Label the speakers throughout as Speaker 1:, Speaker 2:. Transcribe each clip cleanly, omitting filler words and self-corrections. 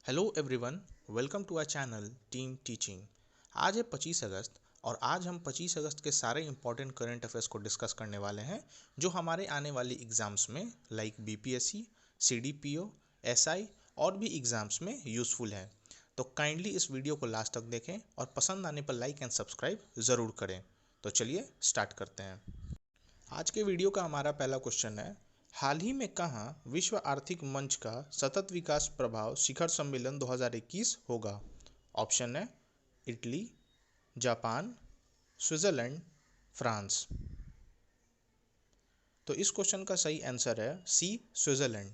Speaker 1: Hello everyone, welcome to our channel team teaching. आज है 25 अगस्त और आज हम 25 अगस्त के सारे इंपॉर्टेंट करंट अफेयर्स को डिस्कस करने वाले हैं जो हमारे आने वाली एग्जाम्स में लाइक बीपीएससी, सीडीपीओ, एसआई और भी एग्जाम्स में यूज़फुल हैं। तो काइंडली इस वीडियो को लास्ट तक देखें और पसंद आने पर लाइक एंड सब्सक्राइब ज़रूर करें। तो चलिए स्टार्ट करते हैं। आज के वीडियो का हमारा पहला क्वेश्चन है, हाल ही में कहाँ विश्व आर्थिक मंच का सतत विकास प्रभाव शिखर सम्मेलन 2021 होगा? ऑप्शन है इटली, जापान, स्विट्जरलैंड, फ्रांस। तो इस क्वेश्चन का सही आंसर है सी, स्विट्जरलैंड।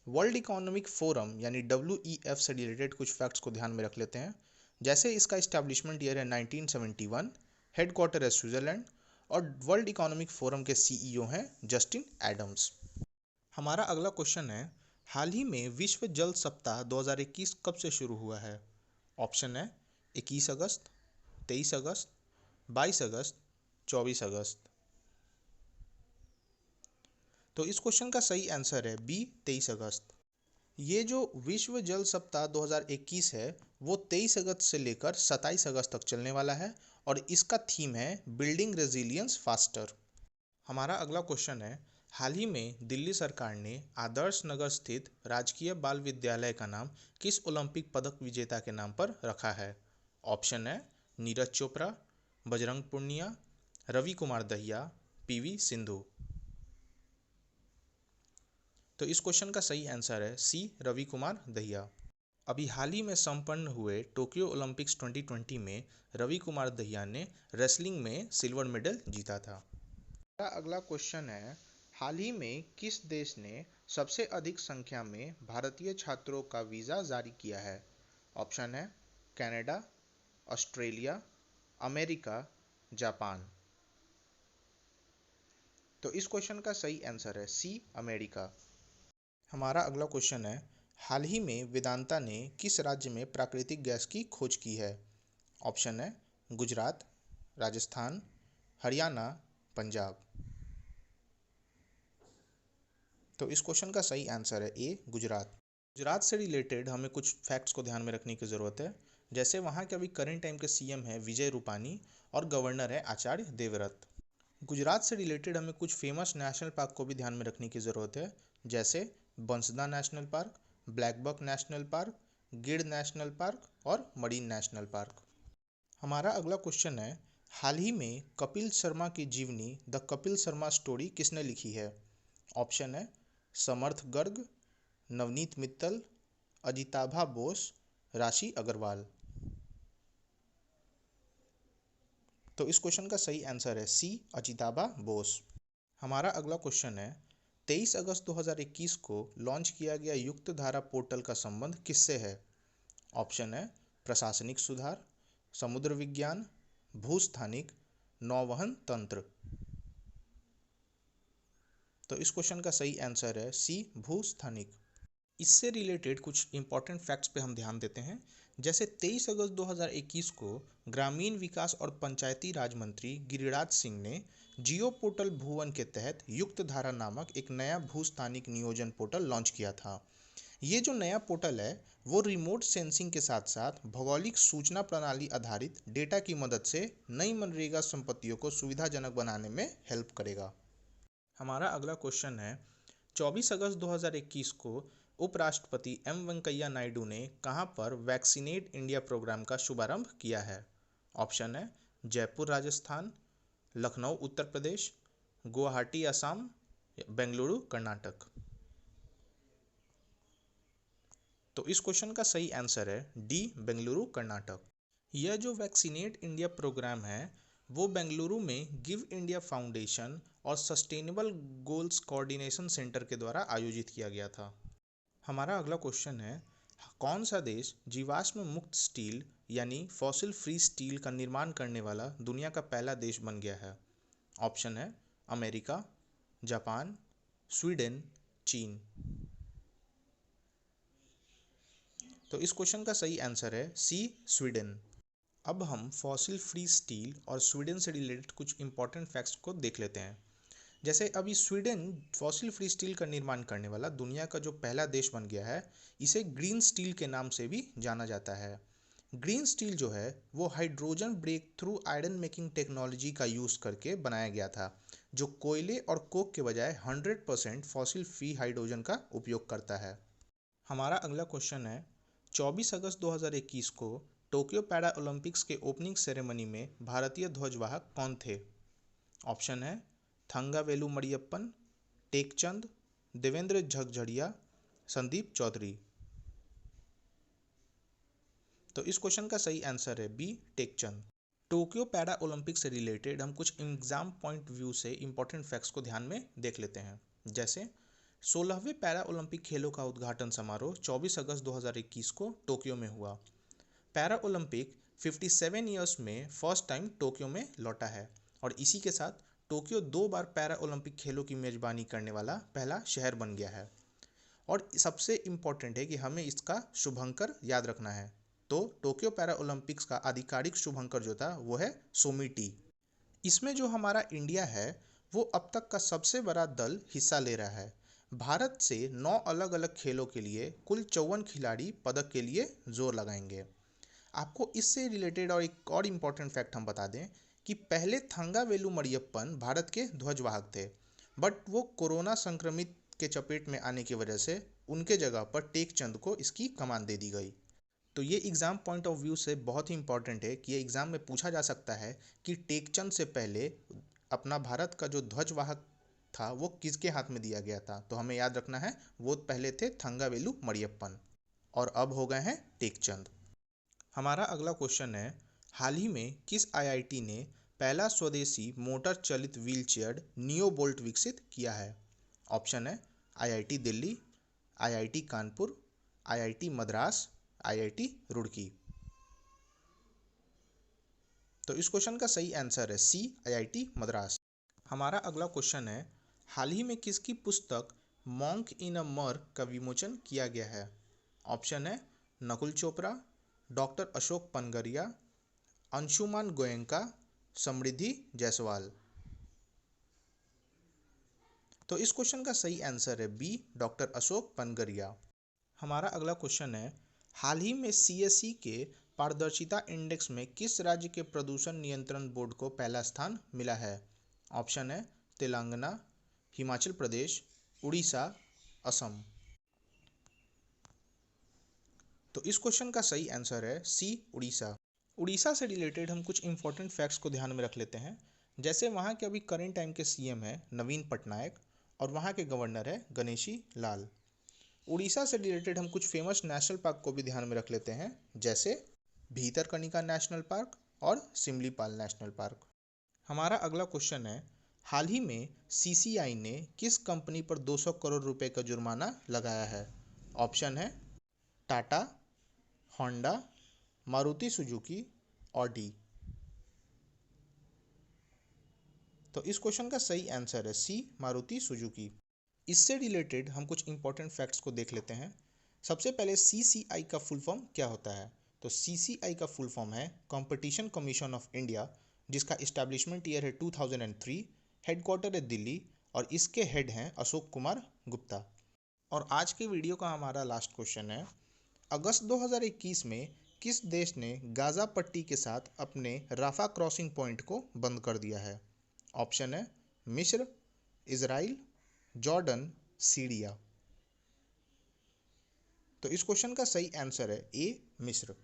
Speaker 1: वर्ल्ड इकोनॉमिक फोरम यानी WEF से रिलेटेड कुछ फैक्ट्स को ध्यान में रख लेते हैं। जैसे इसका इस्टेब्लिशमेंट ईयर है 1971, हेडक्वार्टर है स्विट्जरलैंड और वर्ल्ड इकोनॉमिक फोरम के CEO हैं जस्टिन एडम्स। हमारा अगला क्वेश्चन है, हाल ही में विश्व जल सप्ताह 2021 कब से शुरू हुआ है? ऑप्शन है 21 अगस्त, 23 अगस्त, 22 अगस्त, 24 अगस्त। तो इस क्वेश्चन का सही आंसर है बी, 23 अगस्त। ये जो विश्व जल सप्ताह 2021 है वो 23 अगस्त से लेकर 27 अगस्त तक चलने वाला है और इसका थीम है बिल्डिंग रेजिलियंस फास्टर। हमारा अगला क्वेश्चन है, हाल ही में दिल्ली सरकार ने आदर्श नगर स्थित राजकीय बाल विद्यालय का नाम किस ओलंपिक पदक विजेता के नाम पर रखा है? ऑप्शन है नीरज चोपड़ा, बजरंग पुनिया, रवि कुमार दहिया, PV सिंधु। तो इस क्वेश्चन का सही आंसर है सी, रवि कुमार दहिया। अभी हाल ही में संपन्न हुए टोक्यो ओलंपिक्स 2020 में रवि कुमार दहिया ने रेसलिंग में सिल्वर मेडल जीता था। अगला क्वेश्चन है, हाल ही में किस देश ने सबसे अधिक संख्या में भारतीय छात्रों का वीज़ा जारी किया है? ऑप्शन है कनाडा, ऑस्ट्रेलिया, अमेरिका, जापान। तो इस क्वेश्चन का सही आंसर है सी, अमेरिका। हमारा अगला क्वेश्चन है, हाल ही में वेदांता ने किस राज्य में प्राकृतिक गैस की खोज की है? ऑप्शन है गुजरात, राजस्थान, हरियाणा, पंजाब। तो इस क्वेश्चन का सही आंसर है ए, गुजरात। गुजरात से रिलेटेड हमें कुछ फैक्ट्स को ध्यान में रखने की ज़रूरत है। जैसे वहाँ के अभी करंट टाइम के CM है विजय रूपानी और गवर्नर है आचार्य देवव्रत। गुजरात से रिलेटेड हमें कुछ फेमस नेशनल पार्क को भी ध्यान में रखने की ज़रूरत है। जैसे Bansda national park, blackbuck national park, Gir national park और मरीन नेशनल पार्क। हमारा अगला क्वेश्चन है, हाल ही में कपिल शर्मा की जीवनी द कपिल शर्मा स्टोरी किसने लिखी है? ऑप्शन है समर्थ गर्ग, नवनीत मित्तल, अजिताभा बोस, राशि अग्रवाल। तो इस क्वेश्चन का सही आंसर है सी, अजिताभा बोस। हमारा अगला क्वेश्चन है, 23 अगस्त 2021 को लॉन्च किया गया युक्त धारा पोर्टल का संबंध किससे है? ऑप्शन है प्रशासनिक सुधार, समुद्र विज्ञान, भूस्थानिक, नौवहन तंत्र। तो इस क्वेश्चन का सही आंसर है सी, भूस्थानिक। इससे रिलेटेड कुछ इंपॉर्टेंट फैक्ट्स पे हम ध्यान देते हैं। जैसे 23 अगस्त 2021 को ग्रामीण विकास और पंचायती राज मंत्री गिरिराज सिंह ने जियो पोर्टल भुवन के तहत युक्त धारा नामक एक नया भूस्थानिक नियोजन पोर्टल लॉन्च किया था। ये जो नया पोर्टल है वो रिमोट सेंसिंग के साथ साथ भौगोलिक सूचना प्रणाली आधारित डेटा की मदद से नई मनरेगा संपत्तियों को सुविधाजनक बनाने में हेल्प करेगा। हमारा अगला क्वेश्चन है, 24 अगस्त 2021 को उपराष्ट्रपति वेंकैया नायडू ने कहां पर वैक्सीनेट इंडिया प्रोग्राम का शुभारंभ किया है? ऑप्शन है जयपुर राजस्थान, लखनऊ उत्तर प्रदेश, गुवाहाटी असम, बेंगलुरु कर्नाटक। तो इस क्वेश्चन का सही आंसर है डी, बेंगलुरु कर्नाटक। यह जो वैक्सीनेट इंडिया प्रोग्राम है वो बेंगलुरु में गिव इंडिया फाउंडेशन और सस्टेनेबल गोल्स कोऑर्डिनेशन सेंटर के द्वारा आयोजित किया गया था। हमारा अगला क्वेश्चन है, कौन सा देश जीवाश्म मुक्त स्टील यानी फॉसिल फ्री स्टील का निर्माण करने वाला दुनिया का पहला देश बन गया है? ऑप्शन है अमेरिका, जापान, स्वीडन, चीन। तो इस क्वेश्चन का सही आंसर है सी, स्वीडन। अब हम फॉसिल फ्री स्टील और स्वीडन से रिलेटेड कुछ इंपॉर्टेंट फैक्ट्स को देख लेते हैं। जैसे अभी स्वीडन फॉसिल फ्री स्टील का निर्माण करने वाला दुनिया का जो पहला देश बन गया है, इसे ग्रीन स्टील के नाम से भी जाना जाता है। ग्रीन स्टील जो है वो hydrogen breakthrough iron making technology का यूज़ करके बनाया गया था, जो कोयले और कोक के बजाय 100% फॉसिल फ्री हाइड्रोजन का उपयोग करता है। हमारा अगला क्वेश्चन है, 24 अगस्त 2021 को टोक्यो पैरा ओलंपिक्स के ओपनिंग सेरेमनी में भारतीय ध्वजवाहक कौन थे? ऑप्शन है थंगावेलु मरियप्पन, टेकचंद, देवेंद्र झकझड़िया, संदीप चौधरी। तो इस क्वेश्चन का सही आंसर है B, Tekchand. Tokyo para Olympic से रिलेटेड हम कुछ एग्जाम पॉइंट व्यू से इंपॉर्टेंट फैक्ट्स को ध्यान में देख लेते हैं। जैसे 16वें पैरा ओलंपिक खेलों का उद्घाटन समारोह 24 अगस्त 2021 को टोक्यो में हुआ। पैरा ओलंपिक 57 ईयर्स में फर्स्ट टाइम टोक्यो में लौटा है और इसी के साथ टोक्यो 2 बार पैरा ओलंपिक खेलों की मेजबानी करने वाला पहला शहर बन गया है। और सबसे इम्पॉर्टेंट है कि हमें इसका शुभंकर याद रखना है। तो टोक्यो पैरा ओलंपिक्स का आधिकारिक शुभंकर जो था वो है सोमिटी। इसमें जो हमारा इंडिया है वो अब तक का सबसे बड़ा दल हिस्सा ले रहा है। भारत से 9 अलग अलग खेलों के लिए कुल 54 खिलाड़ी पदक के लिए जोर लगाएंगे। आपको इससे रिलेटेड और एक और इम्पॉर्टेंट फैक्ट हम बता दें कि पहले थंगावेलु मरियप्पन भारत के ध्वजवाहक थे, बट वो कोरोना संक्रमित के चपेट में आने की वजह से उनके जगह पर टेकचंद को इसकी कमान दे दी गई। तो ये एग्ज़ाम पॉइंट ऑफ व्यू से बहुत ही इंपॉर्टेंट है कि ये एग्ज़ाम में पूछा जा सकता है कि टेकचंद से पहले अपना भारत का जो ध्वजवाहक था वो किसके हाथ में दिया गया था। तो हमें याद रखना है वो पहले थे थंगावेलु मरियप्पन और अब हो गए हैं टेकचंद। हमारा अगला क्वेश्चन है, हाल ही में किस आईआईटी ने पहला स्वदेशी मोटर चलित व्हीलचेयर नियो बोल्ट विकसित किया है? ऑप्शन है IIT Delhi, IIT Kanpur, IIT Madras, IIT Roorkee. तो इस क्वेश्चन का सही आंसर है सी, आईआईटी मद्रास। हमारा अगला क्वेश्चन है, हाल ही में किसकी पुस्तक मॉन्क इन अ मर का विमोचन किया गया है? ऑप्शन है नकुल चोपड़ा, डॉक्टर अशोक पनगरिया, अंशुमान गोयनका, समृद्धि जायसवाल। तो इस क्वेश्चन का सही आंसर है बी, डॉक्टर अशोक पनगरिया। हमारा अगला क्वेश्चन है, हाल ही में सीएसई के पारदर्शिता इंडेक्स में किस राज्य के प्रदूषण नियंत्रण बोर्ड को पहला स्थान मिला है? ऑप्शन है तेलंगाना, हिमाचल प्रदेश, उड़ीसा, असम। तो इस क्वेश्चन का सही आंसर है सी, उड़ीसा। उड़ीसा से रिलेटेड हम कुछ इंपॉर्टेंट फैक्ट्स को ध्यान में रख लेते हैं। जैसे वहाँ के अभी करेंट टाइम के सीएम है नवीन पटनायक और वहाँ के गवर्नर है गणेशी लाल। उड़ीसा से रिलेटेड हम कुछ फेमस नेशनल पार्क को भी ध्यान में रख लेते हैं, जैसे भीतरकनिका नेशनल पार्क और सिमलीपाल नेशनल पार्क। हमारा अगला क्वेश्चन है, हाल ही में सीसीआई ने किस कंपनी पर 200 करोड़ रुपए का जुर्माना लगाया है? ऑप्शन है Tata, Honda, Maruti Suzuki, Audi. तो इस क्वेश्चन का सही आंसर है सी, मारुति सुजुकी। इससे रिलेटेड हम कुछ इंपॉर्टेंट फैक्ट्स को देख लेते हैं। सबसे पहले सीसीआई का फुल फॉर्म क्या होता है? तो सीसीआई का फुल फॉर्म है कंपटीशन कमीशन ऑफ इंडिया, जिसका इस्टेब्लिशमेंट ईयर है 2003, हेडक्वार्टर है दिल्ली और इसके हेड हैं अशोक कुमार गुप्ता। और आज के वीडियो का हमारा लास्ट क्वेश्चन है, अगस्त 2021 में किस देश ने गाज़ा पट्टी के साथ अपने राफा क्रॉसिंग पॉइंट को बंद कर दिया है? ऑप्शन है मिस्र, इजराइल, जॉर्डन, सीरिया। तो इस क्वेश्चन का सही आंसर है ए, मिस्र।